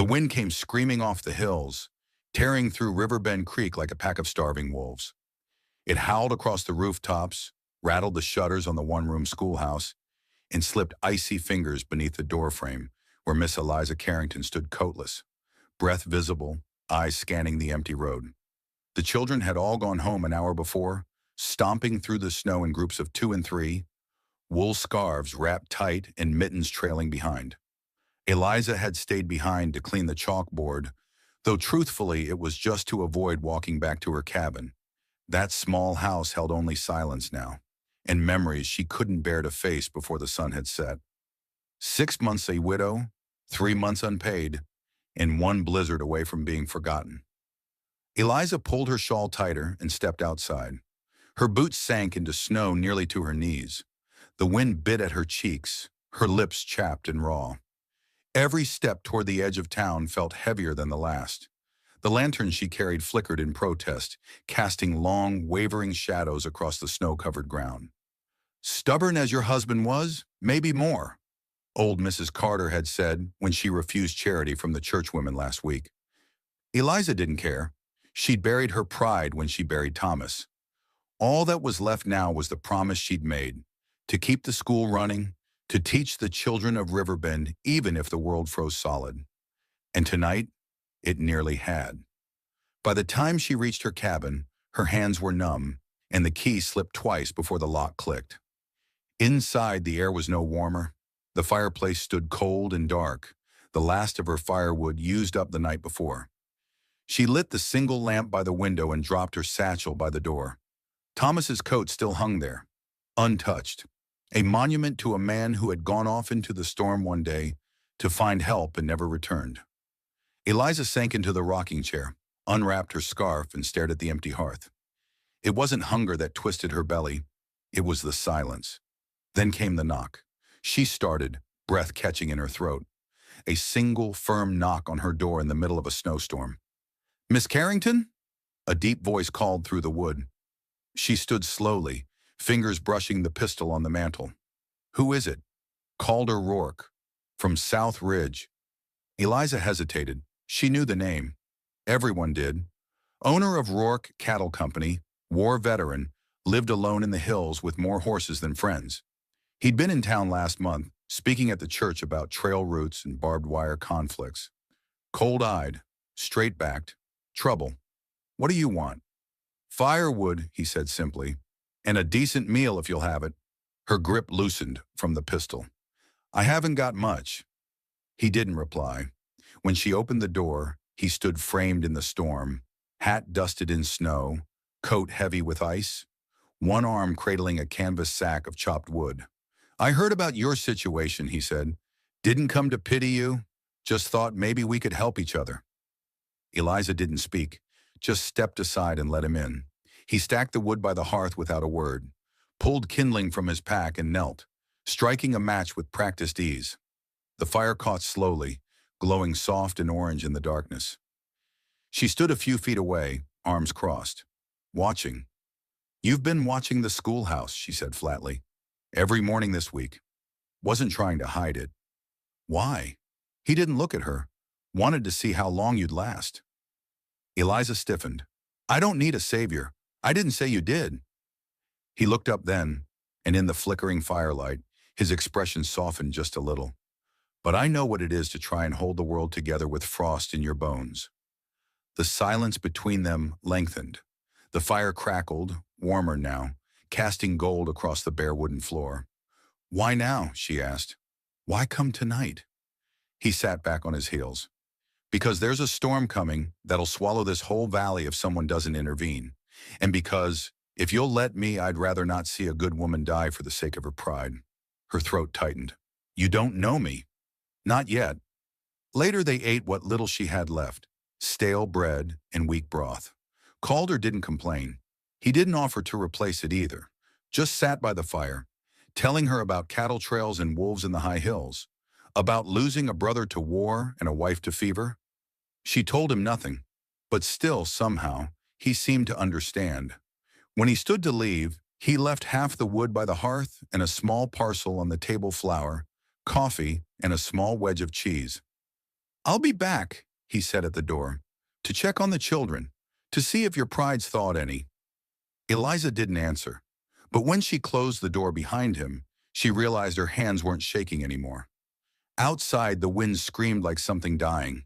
The wind came screaming off the hills, tearing through Riverbend Creek like a pack of starving wolves. It howled across the rooftops, rattled the shutters on the one-room schoolhouse, and slipped icy fingers beneath the doorframe where Miss Eliza Carrington stood coatless, breath visible, eyes scanning the empty road. The children had all gone home an hour before, stomping through the snow in groups of 2 and 3, wool scarves wrapped tight and mittens trailing behind. Eliza had stayed behind to clean the chalkboard, though truthfully it was just to avoid walking back to her cabin. That small house held only silence now, and memories she couldn't bear to face before the sun had set. 6 months a widow, 3 months unpaid, and one blizzard away from being forgotten. Eliza pulled her shawl tighter and stepped outside. Her boots sank into snow nearly to her knees. The wind bit at her cheeks, her lips chapped and raw. Every step toward the edge of town felt heavier than the last. The lantern she carried flickered in protest, casting long, wavering shadows across the snow-covered ground. "Stubborn as your husband was, maybe more," old Mrs. Carter had said when she refused charity from the churchwomen last week. Eliza didn't care. She'd buried her pride when she buried Thomas. All that was left now was the promise she'd made, to keep the school running, to teach the children of Riverbend even if the world froze solid. And tonight, it nearly had. By the time she reached her cabin, her hands were numb, and the key slipped twice before the lock clicked. Inside, the air was no warmer. The fireplace stood cold and dark, the last of her firewood used up the night before. She lit the single lamp by the window and dropped her satchel by the door. Thomas's coat still hung there, untouched, a monument to a man who had gone off into the storm one day to find help and never returned. Eliza sank into the rocking chair, unwrapped her scarf, and stared at the empty hearth. It wasn't hunger that twisted her belly. It was the silence. Then came the knock. She started, breath catching in her throat. A single, firm knock on her door in the middle of a snowstorm. "Miss Carrington?" A deep voice called through the wood. She stood slowly, fingers brushing the pistol on the mantel. "Who is it?" Calder Rourke, from South Ridge. Eliza hesitated. She knew the name. Everyone did. Owner of Rourke Cattle Company, war veteran, lived alone in the hills with more horses than friends. He'd been in town last month, speaking at the church about trail routes and barbed wire conflicts. Cold-eyed, straight-backed, trouble. "What do you want?" "Firewood," he said simply, "and a decent meal if you'll have it." Her grip loosened from the pistol. "I haven't got much." He didn't reply. When she opened the door, he stood framed in the storm, hat dusted in snow, coat heavy with ice, one arm cradling a canvas sack of chopped wood. "I heard about your situation," he said. "Didn't come to pity you, just thought maybe we could help each other." Eliza didn't speak, just stepped aside and let him in. He stacked the wood by the hearth without a word, pulled kindling from his pack and knelt, striking a match with practiced ease. The fire caught slowly, glowing soft and orange in the darkness. She stood a few feet away, arms crossed, watching. "You've been watching the schoolhouse," she said flatly. "Every morning this week." Wasn't trying to hide it. "Why?" He didn't look at her. "Wanted to see how long you'd last." Eliza stiffened. "I don't need a savior. I didn't say you did." He looked up then, and in the flickering firelight, his expression softened just a little. "But I know what it is to try and hold the world together with frost in your bones." The silence between them lengthened. The fire crackled, warmer now, casting gold across the bare wooden floor. "Why now?" she asked. "Why come tonight?" He sat back on his heels. "Because there's a storm coming that'll swallow this whole valley if someone doesn't intervene. And because, if you'll let me, I'd rather not see a good woman die for the sake of her pride." Her throat tightened. "You don't know me." "Not yet." Later they ate what little she had left, stale bread and weak broth. Calder didn't complain. He didn't offer to replace it either, just sat by the fire, telling her about cattle trails and wolves in the high hills, about losing a brother to war and a wife to fever. She told him nothing, but still, somehow, he seemed to understand. When he stood to leave, he left half the wood by the hearth and a small parcel on the table flour, coffee, and a small wedge of cheese. "I'll be back," he said at the door, "to check on the children, to see if your pride's thawed any." Eliza didn't answer, but when she closed the door behind him, she realized her hands weren't shaking anymore. Outside, the wind screamed like something dying.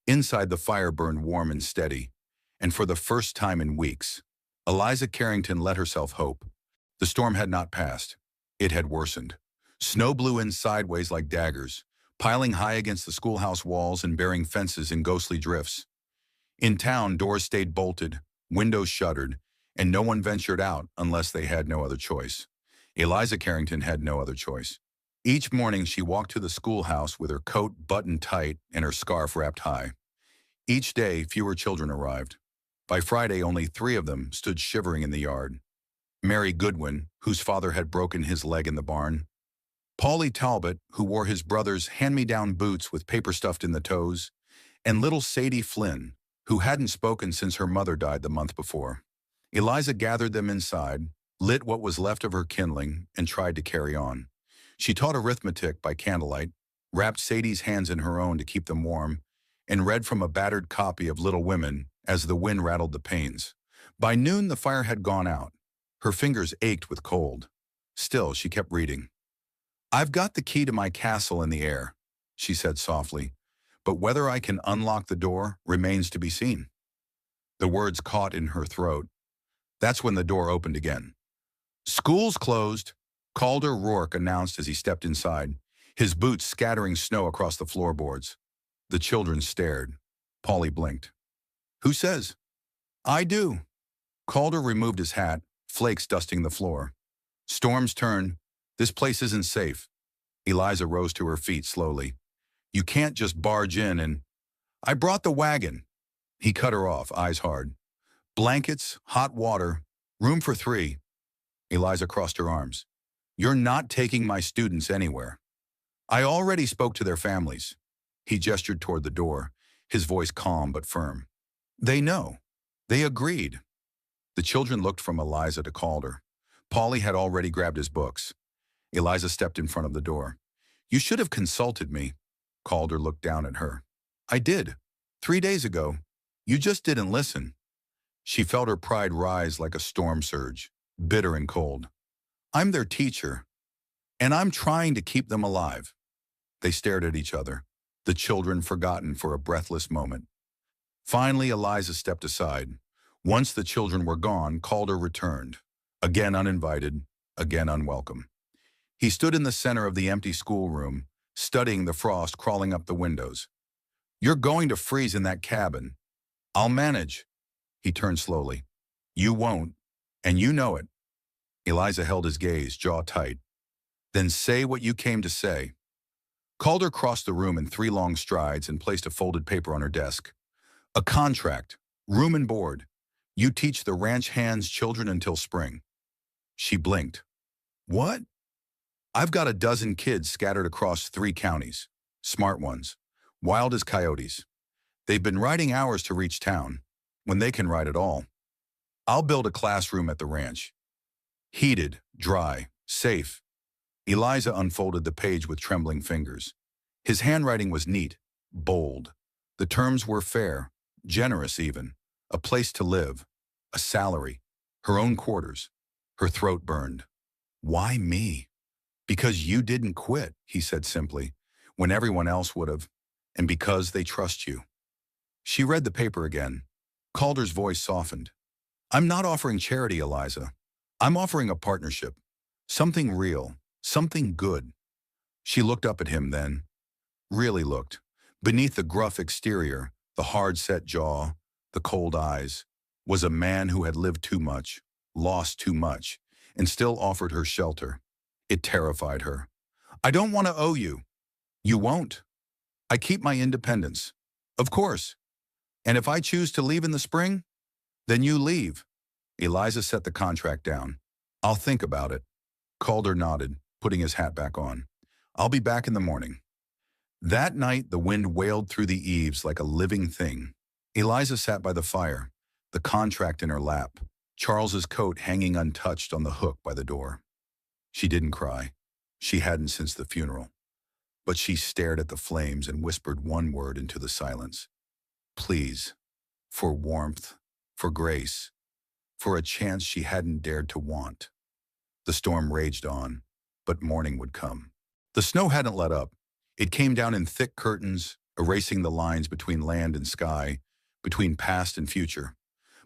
Inside, the fire burned warm and steady. And for the first time in weeks, Eliza Carrington let herself hope. The storm had not passed. It had worsened. Snow blew in sideways like daggers, piling high against the schoolhouse walls and burying fences in ghostly drifts. In town, doors stayed bolted, windows shuttered, and no one ventured out unless they had no other choice. Eliza Carrington had no other choice. Each morning, she walked to the schoolhouse with her coat buttoned tight and her scarf wrapped high. Each day, fewer children arrived. By Friday, only 3 of them stood shivering in the yard. Mary Goodwin, whose father had broken his leg in the barn. Paulie Talbot, who wore his brother's hand-me-down boots with paper stuffed in the toes. And little Sadie Flynn, who hadn't spoken since her mother died the month before. Eliza gathered them inside, lit what was left of her kindling, and tried to carry on. She taught arithmetic by candlelight, wrapped Sadie's hands in her own to keep them warm, and read from a battered copy of Little Women as the wind rattled the panes. By noon, the fire had gone out. Her fingers ached with cold. Still, she kept reading. "I've got the key to my castle in the air," she said softly, "but whether I can unlock the door remains to be seen." The words caught in her throat. That's when the door opened again. "School's closed," Calder Rourke announced as he stepped inside, his boots scattering snow across the floorboards. The children stared. Paulie blinked. "Who says?" "I do." Calder removed his hat, flakes dusting the floor. "Storm's turn. This place isn't safe." Eliza rose to her feet slowly. "You can't just barge in and—" "I brought the wagon." He cut her off, eyes hard. "Blankets, hot water, room for 3. Eliza crossed her arms. "You're not taking my students anywhere. I already spoke to their families." He gestured toward the door, his voice calm but firm. "They know. They agreed." The children looked from Eliza to Calder. Paulie had already grabbed his books. Eliza stepped in front of the door. "You should have consulted me." Calder looked down at her. "I did. 3 days ago. You just didn't listen." She felt her pride rise like a storm surge, bitter and cold. "I'm their teacher, and I'm trying to keep them alive." They stared at each other, the children forgotten for a breathless moment. Finally, Eliza stepped aside. Once the children were gone, Calder returned, again uninvited, again unwelcome. He stood in the center of the empty schoolroom, studying the frost crawling up the windows. "You're going to freeze in that cabin." "I'll manage." He turned slowly. "You won't, and you know it." Eliza held his gaze, jaw tight. "Then say what you came to say." Calder crossed the room in 3 long strides and placed a folded paper on her desk. "A contract, room and board. You teach the ranch hands children until spring." She blinked. "What?" "I've got a dozen kids scattered across 3 counties. Smart ones. Wild as coyotes. They've been riding hours to reach town, when they can ride at all. I'll build a classroom at the ranch. Heated, dry, safe." Eliza unfolded the page with trembling fingers. His handwriting was neat, bold. The terms were fair, generous even. A place to live, a salary, her own quarters. Her throat burned. "Why me?" "Because you didn't quit," he said simply, "when everyone else would have, and because they trust you." She read the paper again. Calder's voice softened. "I'm not offering charity, Eliza. I'm offering a partnership. Something real, something good." She looked up at him then. Really looked. Beneath the gruff exterior, the hard-set jaw, the cold eyes, was a man who had lived too much, lost too much, and still offered her shelter. It terrified her. "I don't want to owe you." "You won't. I keep my independence." "Of course. And if I choose to leave in the spring, then you leave." Eliza set the contract down. "I'll think about it." Calder nodded, putting his hat back on. "I'll be back in the morning." That night, the wind wailed through the eaves like a living thing. Eliza sat by the fire, the contract in her lap, Charles's coat hanging untouched on the hook by the door. She didn't cry. She hadn't since the funeral. But she stared at the flames and whispered one word into the silence. Please, for warmth, for grace, for a chance she hadn't dared to want. The storm raged on, but morning would come. The snow hadn't let up. It came down in thick curtains, erasing the lines between land and sky, between past and future.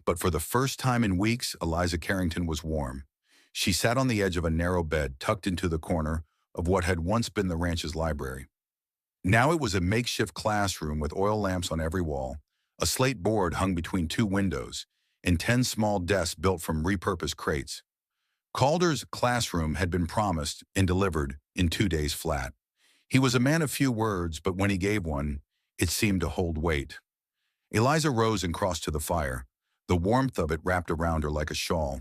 But for the first time in weeks, Eliza Carrington was warm. She sat on the edge of a narrow bed tucked into the corner of what had once been the ranch's library. Now it was a makeshift classroom with oil lamps on every wall, a slate board hung between two windows, and 10 small desks built from repurposed crates. Calder's classroom had been promised and delivered in 2 days flat. He was a man of few words, but when he gave one, it seemed to hold weight. Eliza rose and crossed to the fire. The warmth of it wrapped around her like a shawl.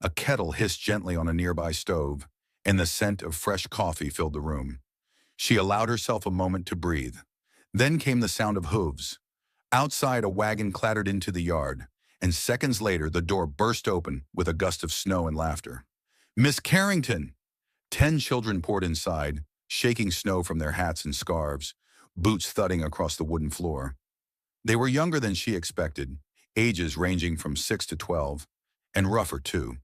A kettle hissed gently on a nearby stove, and the scent of fresh coffee filled the room. She allowed herself a moment to breathe. Then came the sound of hooves. Outside, a wagon clattered into the yard, and seconds later, the door burst open with a gust of snow and laughter. "Miss Carrington!" 10 children poured inside, shaking snow from their hats and scarves, boots thudding across the wooden floor. They were younger than she expected, ages ranging from 6 to 12, and rougher too.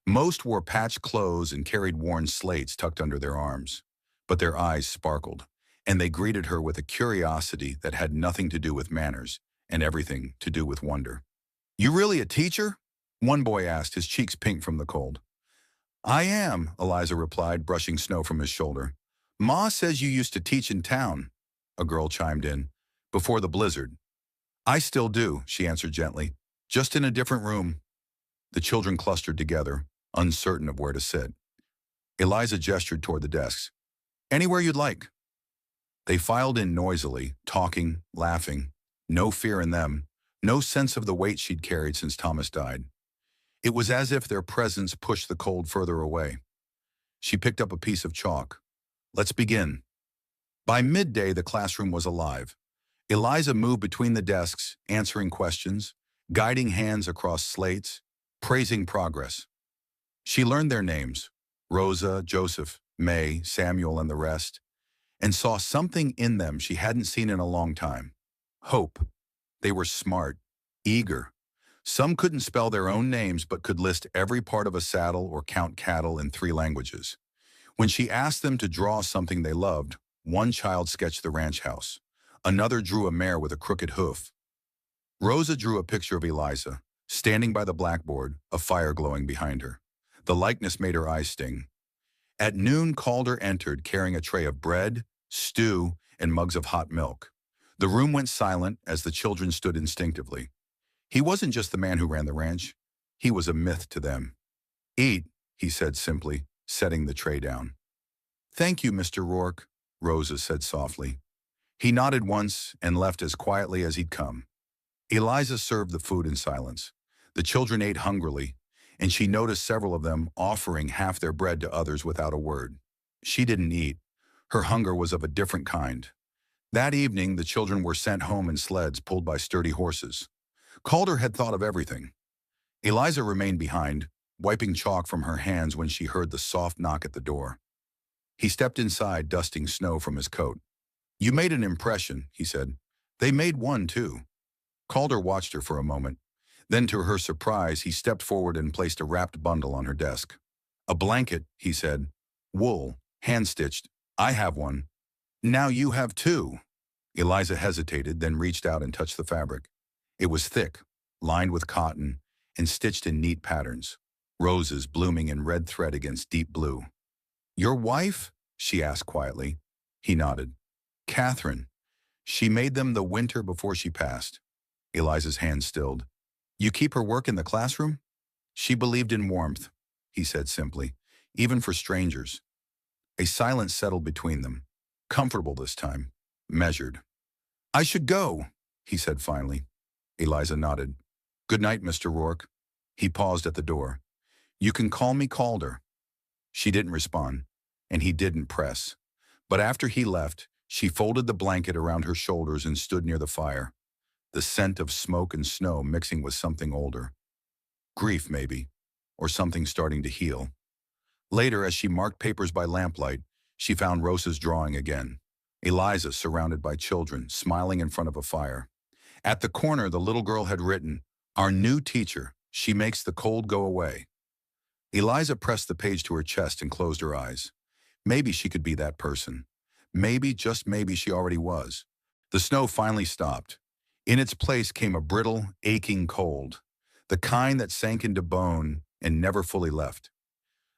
Most wore patched clothes and carried worn slates tucked under their arms, but their eyes sparkled, and they greeted her with a curiosity that had nothing to do with manners and everything to do with wonder. "You really a teacher?" one boy asked, his cheeks pink from the cold. "I am," Eliza replied, brushing snow from his shoulder. "Ma says you used to teach in town," a girl chimed in, "before the blizzard." "I still do," she answered gently, "just in a different room." The children clustered together, uncertain of where to sit. Eliza gestured toward the desks. "Anywhere you'd like." They filed in noisily, talking, laughing. No fear in them, no sense of the weight she'd carried since Thomas died. It was as if their presence pushed the cold further away. She picked up a piece of chalk. "Let's begin." By midday, the classroom was alive. Eliza moved between the desks, answering questions, guiding hands across slates, praising progress. She learned their names, Rosa, Joseph, May, Samuel, and the rest, and saw something in them she hadn't seen in a long time. Hope. They were smart, eager. Some couldn't spell their own names but could list every part of a saddle or count cattle in 3 languages. When she asked them to draw something they loved, one child sketched the ranch house. Another drew a mare with a crooked hoof. Rosa drew a picture of Eliza, standing by the blackboard, a fire glowing behind her. The likeness made her eyes sting. At noon, Calder entered carrying a tray of bread, stew, and mugs of hot milk. The room went silent as the children stood instinctively. He wasn't just the man who ran the ranch. He was a myth to them. "Eat," he said simply, setting the tray down. "Thank you, Mr. Rourke," Rosa said softly. He nodded once and left as quietly as he'd come. Eliza served the food in silence. The children ate hungrily, and she noticed several of them offering half their bread to others without a word. She didn't eat. Her hunger was of a different kind. That evening, the children were sent home in sleds pulled by sturdy horses. Calder had thought of everything. Eliza remained behind, wiping chalk from her hands when she heard the soft knock at the door. He stepped inside, dusting snow from his coat. "You made an impression," he said. "They made one, too." Calder watched her for a moment. Then, to her surprise, he stepped forward and placed a wrapped bundle on her desk. "A blanket," he said. "Wool, hand-stitched. I have one. Now you have 2. Eliza hesitated, then reached out and touched the fabric. It was thick, lined with cotton, and stitched in neat patterns, roses blooming in red thread against deep blue. "Your wife?" she asked quietly. He nodded. "Catherine. She made them the winter before she passed." Eliza's hand stilled. "You keep her work in the classroom?" "She believed in warmth," he said simply, "even for strangers." A silence settled between them, comfortable this time, measured. "I should go," he said finally. Eliza nodded. "Good night, Mr. Rourke." He paused at the door. "You can call me Calder." She didn't respond, and he didn't press. But after he left, she folded the blanket around her shoulders and stood near the fire, the scent of smoke and snow mixing with something older. Grief, maybe, or something starting to heal. Later, as she marked papers by lamplight, she found Rosa's drawing again. Eliza surrounded by children, smiling in front of a fire. At the corner, the little girl had written, "Our new teacher. She makes the cold go away." Eliza pressed the page to her chest and closed her eyes. Maybe she could be that person. Maybe, just maybe, she already was. The snow finally stopped. In its place came a brittle, aching cold, the kind that sank into bone and never fully left.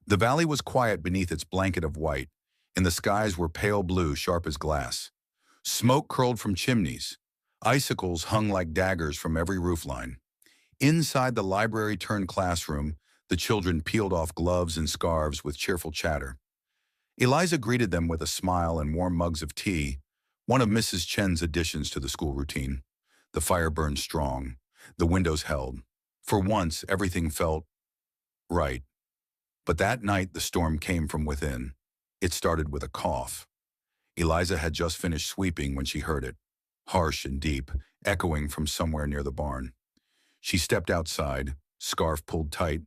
The valley was quiet beneath its blanket of white, and the skies were pale blue, sharp as glass. Smoke curled from chimneys. Icicles hung like daggers from every roofline. Inside the library-turned classroom, the children peeled off gloves and scarves with cheerful chatter. Eliza greeted them with a smile and warm mugs of tea, one of Mrs. Chen's additions to the school routine. The fire burned strong. The windows held. For once, everything felt right. But that night, the storm came from within. It started with a cough. Eliza had just finished sweeping when she heard it, harsh and deep, echoing from somewhere near the barn. She stepped outside, scarf pulled tight,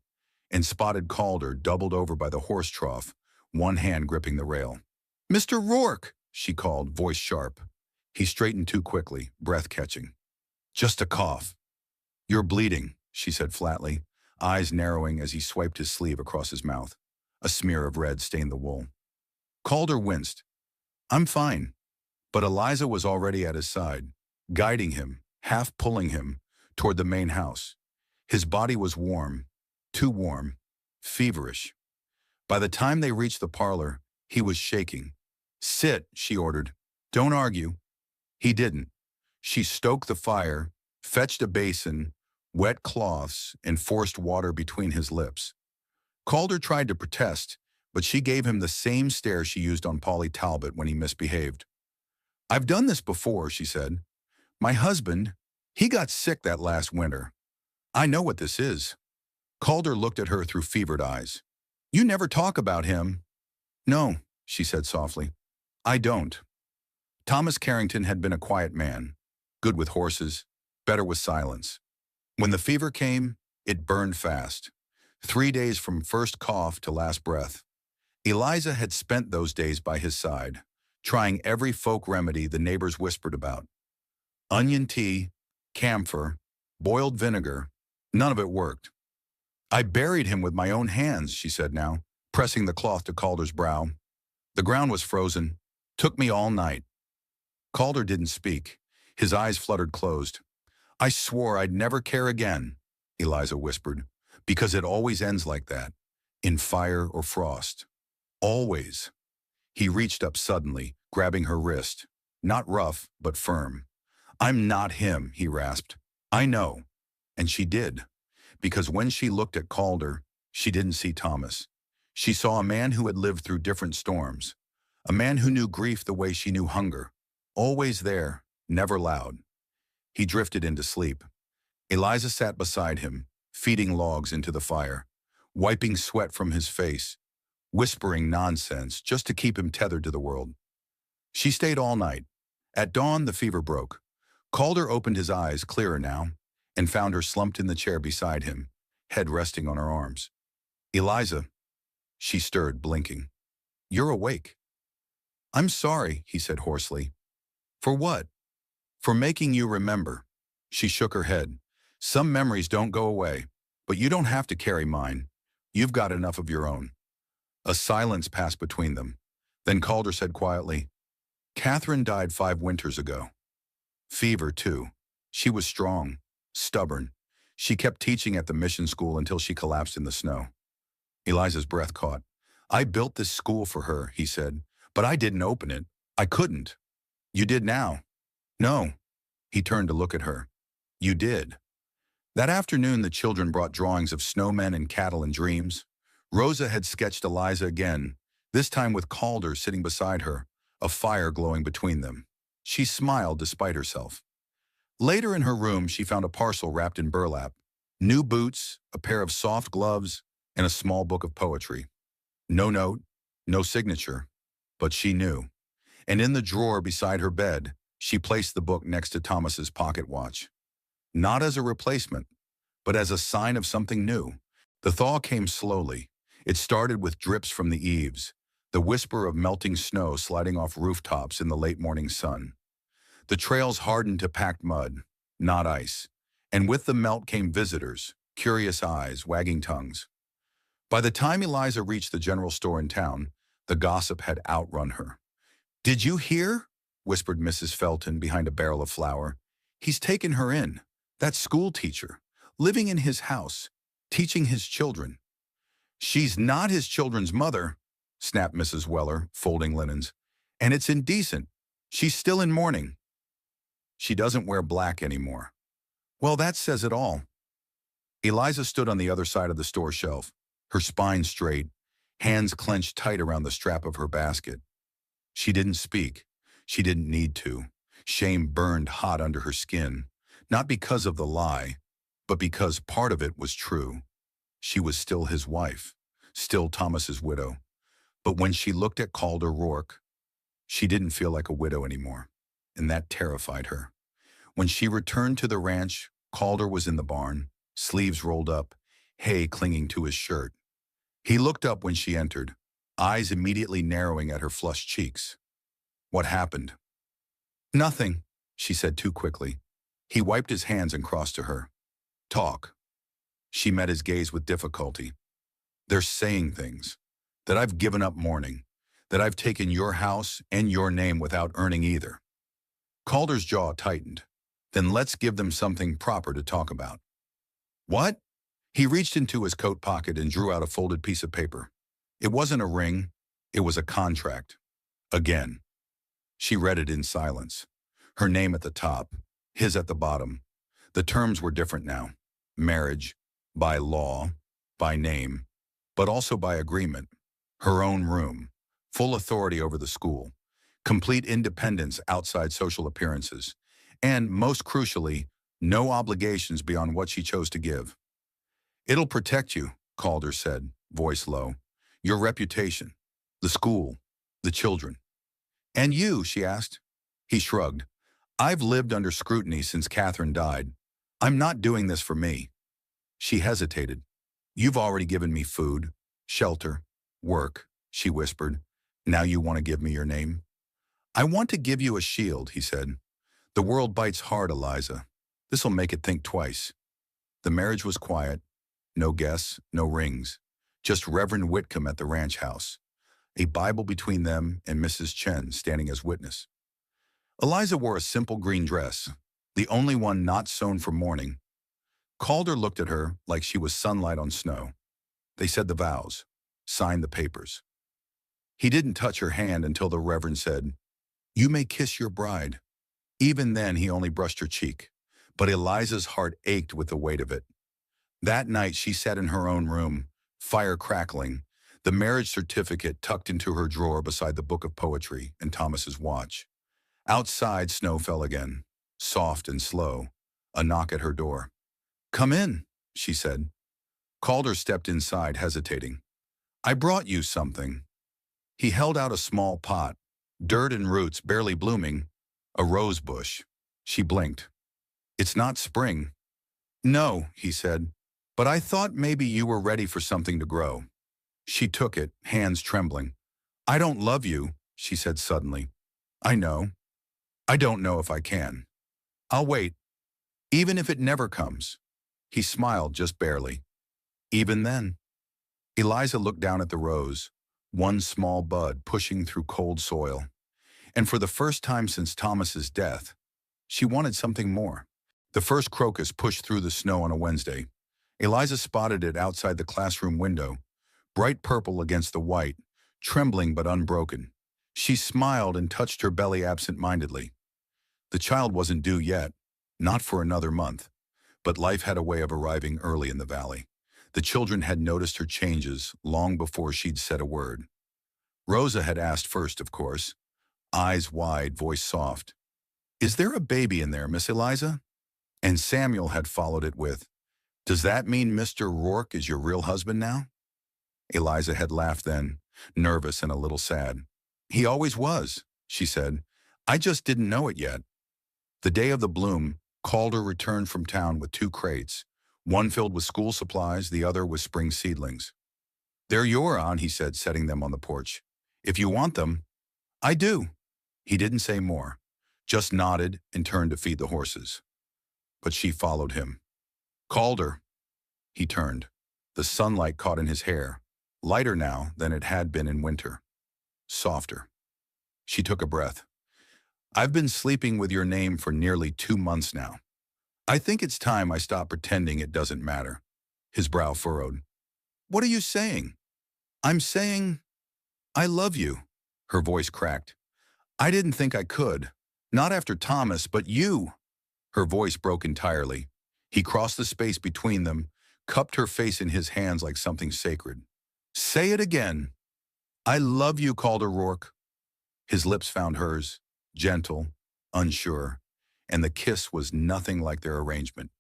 and spotted Calder doubled over by the horse trough, one hand gripping the rail. "Mr. Rourke!" she called, voice sharp. He straightened too quickly, breath catching. "Just a cough." "You're bleeding," she said flatly, eyes narrowing as he swiped his sleeve across his mouth. A smear of red stained the wool. Calder winced. "I'm fine." But Eliza was already at his side, guiding him, half pulling him, toward the main house. His body was warm, too warm, feverish. By the time they reached the parlor, he was shaking. "Sit," she ordered. "Don't argue." He didn't. She stoked the fire, fetched a basin, wet cloths, and forced water between his lips. Calder tried to protest, but she gave him the same stare she used on Polly Talbot when he misbehaved. "I've done this before," she said. "My husband, he got sick that last winter. I know what this is." Calder looked at her through fevered eyes. "You never talk about him." "No," she said softly. "I don't." Thomas Carrington had been a quiet man, good with horses, better with silence. When the fever came, it burned fast. 3 days from first cough to last breath. Eliza had spent those days by his side, trying every folk remedy the neighbors whispered about. Onion tea, camphor, boiled vinegar, none of it worked. "I buried him with my own hands," she said now, pressing the cloth to Calder's brow. "The ground was frozen. Took me all night." Calder didn't speak. His eyes fluttered closed. "I swore I'd never care again," Eliza whispered, "because it always ends like that, in fire or frost. Always." He reached up suddenly, grabbing her wrist, not rough, but firm. "I'm not him," he rasped. "I know." And she did, because when she looked at Calder, she didn't see Thomas. She saw a man who had lived through different storms, a man who knew grief the way she knew hunger, always there, never loud. He drifted into sleep. Eliza sat beside him, feeding logs into the fire, wiping sweat from his face, whispering nonsense just to keep him tethered to the world. She stayed all night. At dawn, the fever broke. Calder opened his eyes, clearer now, and found her slumped in the chair beside him, head resting on her arms. "Eliza." She stirred, blinking. "You're awake." "I'm sorry," he said hoarsely. "For what?" "For making you remember." She shook her head. "Some memories don't go away, but you don't have to carry mine. You've got enough of your own." A silence passed between them. Then Calder said quietly, "Catherine died 5 winters ago. Fever, too. She was strong, stubborn. She kept teaching at the mission school until she collapsed in the snow." Eliza's breath caught. "I built this school for her," he said, "but I didn't open it. I couldn't." "You did now." "No." He turned to look at her. "You did." That afternoon, the children brought drawings of snowmen and cattle and dreams. Rosa had sketched Eliza again, this time with Calder sitting beside her, a fire glowing between them. She smiled despite herself. Later in her room, she found a parcel wrapped in burlap, new boots, a pair of soft gloves, and a small book of poetry. No note, no signature, but she knew. And in the drawer beside her bed, she placed the book next to Thomas's pocket watch. Not as a replacement, but as a sign of something new. The thaw came slowly. It started with drips from the eaves, the whisper of melting snow sliding off rooftops in the late morning sun. The trails hardened to packed mud, not ice, and with the melt came visitors, curious eyes, wagging tongues. By the time Eliza reached the general store in town, the gossip had outrun her. "Did you hear?" whispered Mrs. Felton behind a barrel of flour. "He's taken her in. That school teacher, living in his house, teaching his children." "She's not his children's mother," snapped Mrs. Weller, folding linens. "And it's indecent. She's still in mourning." "She doesn't wear black anymore." "Well, that says it all." Eliza stood on the other side of the store shelf, her spine straight, hands clenched tight around the strap of her basket. She didn't speak. She didn't need to. Shame burned hot under her skin, not because of the lie, but because part of it was true. She was still his wife, still Thomas's widow. But when she looked at Calder Rourke, she didn't feel like a widow anymore, and that terrified her. When she returned to the ranch, Calder was in the barn, sleeves rolled up, hay clinging to his shirt. He looked up when she entered, eyes immediately narrowing at her flushed cheeks. "What happened?" "Nothing," she said too quickly. He wiped his hands and crossed to her. "Talk." She met his gaze with difficulty. "They're saying things. That I've given up mourning. That I've taken your house and your name without earning either." Calder's jaw tightened. "Then let's give them something proper to talk about." "What?" He reached into his coat pocket and drew out a folded piece of paper. It wasn't a ring. It was a contract. Again. She read it in silence. Her name at the top, his at the bottom. The terms were different now. Marriage, by law, by name, but also by agreement. Her own room, full authority over the school, complete independence outside social appearances, and, most crucially, no obligations beyond what she chose to give. "It'll protect you," Calder said, voice low. "Your reputation, the school, the children." "And you?" she asked. He shrugged. "I've lived under scrutiny since Catherine died. I'm not doing this for me." She hesitated. "You've already given me food, shelter, work," she whispered. "Now you want to give me your name?" "I want to give you a shield," he said. "The world bites hard, Eliza. This'll make it think twice." The marriage was quiet. No guests, no rings. Just Reverend Whitcomb at the ranch house. A Bible between them and Mrs. Chen standing as witness. Eliza wore a simple green dress, the only one not sewn for mourning. Calder looked at her like she was sunlight on snow. They said the vows, signed the papers. He didn't touch her hand until the Reverend said, "You may kiss your bride." Even then he only brushed her cheek, but Eliza's heart ached with the weight of it. That night she sat in her own room, fire crackling, the marriage certificate tucked into her drawer beside the book of poetry and Thomas's watch. Outside, snow fell again, soft and slow, a knock at her door. "Come in," she said. Calder stepped inside, hesitating. "I brought you something." He held out a small pot, dirt and roots barely blooming, a rose bush. She blinked. "It's not spring." "No," he said, "but I thought maybe you were ready for something to grow." She took it, hands trembling. "I don't love you," she said suddenly. "I know. I don't know if I can. I'll wait, even if it never comes." He smiled just barely. "Even then." Eliza looked down at the rose, one small bud pushing through cold soil. And for the first time since Thomas's death, she wanted something more. The first crocus pushed through the snow on a Wednesday. Eliza spotted it outside the classroom window, bright purple against the white, trembling but unbroken. She smiled and touched her belly absent-mindedly. The child wasn't due yet, not for another month, but life had a way of arriving early in the valley. The children had noticed her changes long before she'd said a word. Rosa had asked first, of course, eyes wide, voice soft. "Is there a baby in there, Miss Eliza?" And Samuel had followed it with, "Does that mean Mr. Rourke is your real husband now?" Eliza had laughed then, nervous and a little sad. "He always was," she said. "I just didn't know it yet." The day of the bloom, Calder returned from town with 2 crates, one filled with school supplies, the other with spring seedlings. "They're your, Aunt," he said, setting them on the porch. If you want them, I do. He didn't say more, just nodded and turned to feed the horses. But she followed him. Calder. He turned. The sunlight caught in his hair, lighter now than it had been in winter. Softer. She took a breath. I've been sleeping with your name for nearly 2 months now. I think it's time I stop pretending it doesn't matter. His brow furrowed. What are you saying? I'm saying, I love you. Her voice cracked. I didn't think I could. Not after Thomas, but you. Her voice broke entirely. He crossed the space between them, cupped her face in his hands like something sacred. Say it again. I love you, Calder Rourke. His lips found hers, gentle, unsure, and the kiss was nothing like their arrangement.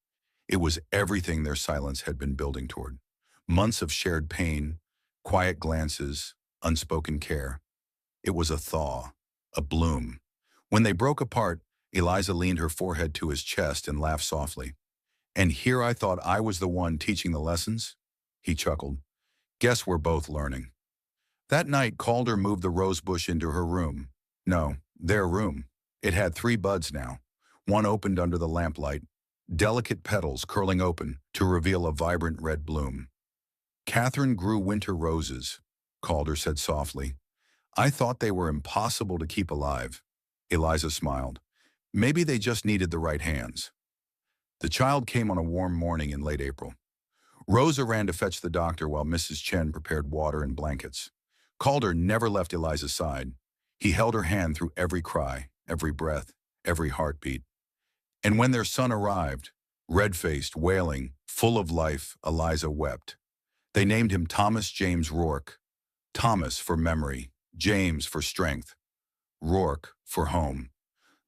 It was everything their silence had been building toward. Months of shared pain, quiet glances, unspoken care. It was a thaw, a bloom. When they broke apart, Eliza leaned her forehead to his chest and laughed softly. And here I thought I was the one teaching the lessons? He chuckled. Guess we're both learning. That night, Calder moved the rose bush into her room. No, their room. It had 3 buds now. One opened under the lamplight, delicate petals curling open to reveal a vibrant red bloom. Catherine grew winter roses, Calder said softly. I thought they were impossible to keep alive. Eliza smiled. Maybe they just needed the right hands. The child came on a warm morning in late April. Rosa ran to fetch the doctor while Mrs. Chen prepared water and blankets. Calder never left Eliza's side. He held her hand through every cry, every breath, every heartbeat. And when their son arrived, red-faced, wailing, full of life, Eliza wept. They named him Thomas James Rourke. Thomas for memory, James for strength, Rourke for home.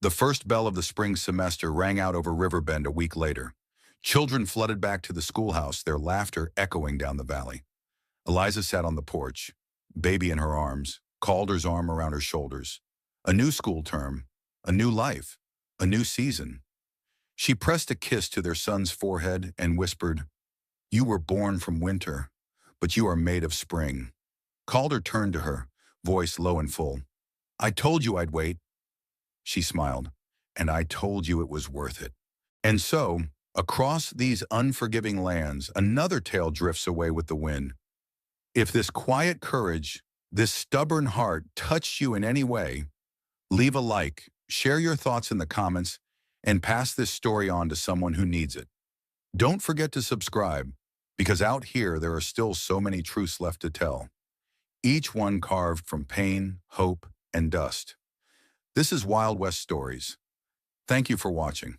The first bell of the spring semester rang out over Riverbend a week later. Children flooded back to the schoolhouse, their laughter echoing down the valley. Eliza sat on the porch, baby in her arms, Calder's arm around her shoulders. A new school term, a new life, a new season. She pressed a kiss to their son's forehead and whispered, You were born from winter, but you are made of spring. Calder turned to her, voice low and full. I told you I'd wait. She smiled, and I told you it was worth it. And so, across these unforgiving lands, another tale drifts away with the wind. If this quiet courage, this stubborn heart touched you in any way, leave a like, share your thoughts in the comments, and pass this story on to someone who needs it. Don't forget to subscribe, because out here there are still so many truths left to tell, each one carved from pain, hope, and dust. This is Wild West Stories. Thank you for watching.